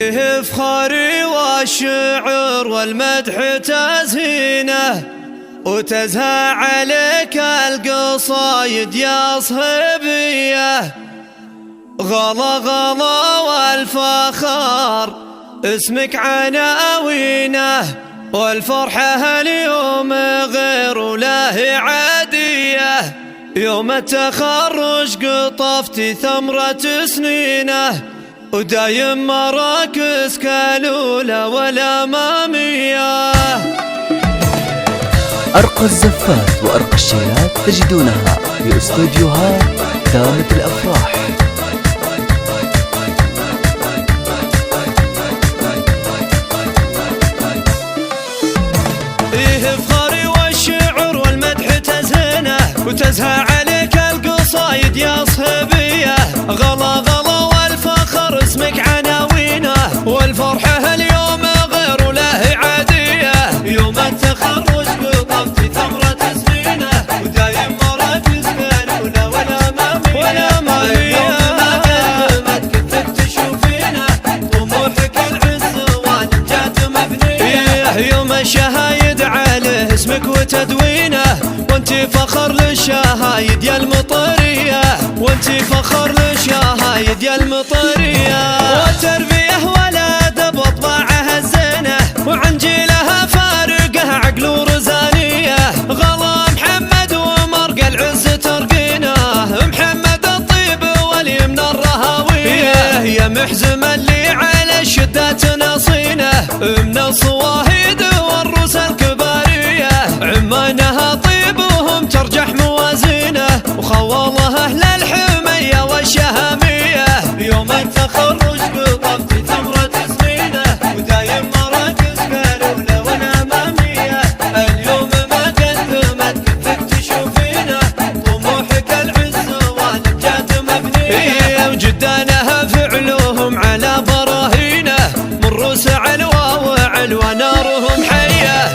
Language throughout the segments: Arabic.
إفخاري والشعر والمدح تزهينه، وتزهى عليك القصايد يا صهيبيه. غلا غلا والفخار اسمك عناوينه، والفرحة اليوم غير له عادية. يوم التخرج قطفتي ثمرة سنينه، ودايم مراكز كالأولى والأمامية. أرقى الزفات وأرقى الشيلات تجدونها في استوديوهات دامة الأفراح. إفخاري والشعر والمدح تزهينه، وتزهى عليك القصايد يا صهيبيه. غلا غلا والفخر اسمك عناوينه، والفرحة اليوم غير له عادية. يوم التخرج قطفتي ثمرة سنينه، ودايم مراكز كالأولى والأمامية. يوم ما قدمت كنتك تشوفينه، طموحك العز والنجاة مبنية. يوم الشهايد عليه اسمك وتدوينه، وانتي فخر للشهايد يا المطرية. وانتي فخر للشهايد يا المطرية. والتربية والأدب وطباعها الزينة، وعن جيلها فارقه عقل ورزانية. غلا محمد ومرقى العز ترقينه، محمد الطيب واليمن الرهاوية. يا محزم اللي على الشدات نصينه، من الصواهيد والروس الكبارية. عمانها طيب وهم ترجح موازينه، وخواله أهل الحمية والشهامية. يوم التخرج قطفتي ثمرة سنينه، ودايم مراكز كالأولى والأمامية. اليوم ما قدمت كنتك تشوفينه، طموحك العز والنجاة مبنية. وجدانها فعلوهم على براهينه، من روس علوى وعلوى نارهم حية.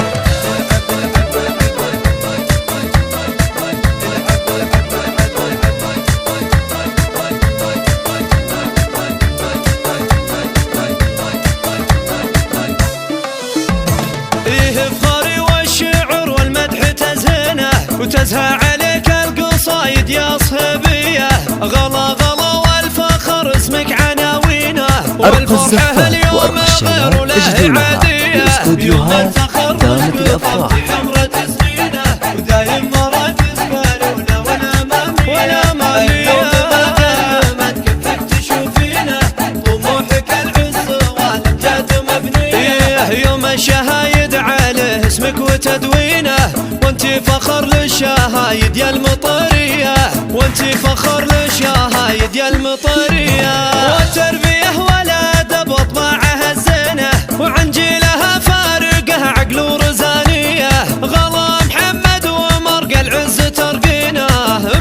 إفخاري والشعر والمدح تزهينه، وتزهى عليك القصايد يا صهيبيه. غلا غلا والفخر اسمك عناوينه، والفرحة اليوم غير له عادية. يوم التخرج قطفتي ثمرة سنينه، ودايم مراكز كالأولى والأمامية. يوم ما قدمت كنتك تشوفينه، طموحك العز والنجاة مبنية. يوم الشهايد عليه اسمك وتدوينه، وانتي فخر للشهايد يا المطرية. وانتي فخر للشهايد يا المطرية. والتربية والأدب وطباعها الزينة، وعن جيلها فارقه عقل ورزانية. غلا محمد ومرقى العز ترقينه،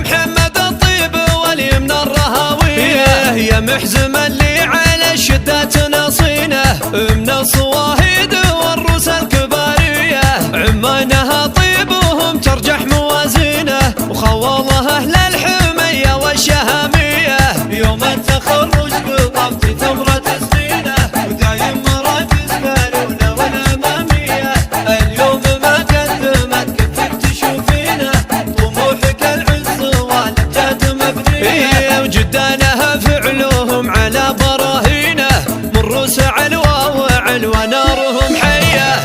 محمد الطيب واليمن الرهاوية. يا محزم اللي على الشدات نصينه، من الصواهيد والروس الكبارية. عمانها طيب وهم ترجح موازينه، وخواله أهل الحمية والشهامية. يوم التخرج قطفتي ثمرة سنينه، ودايم مراكز كالأولى والأمامية. اليوم ما قدمت كنتك تشوفينه، طموحك العز والنجاة مبنية. وجدانها فعلوهم على براهينه، من روس علوى وعلوى نارهم حية.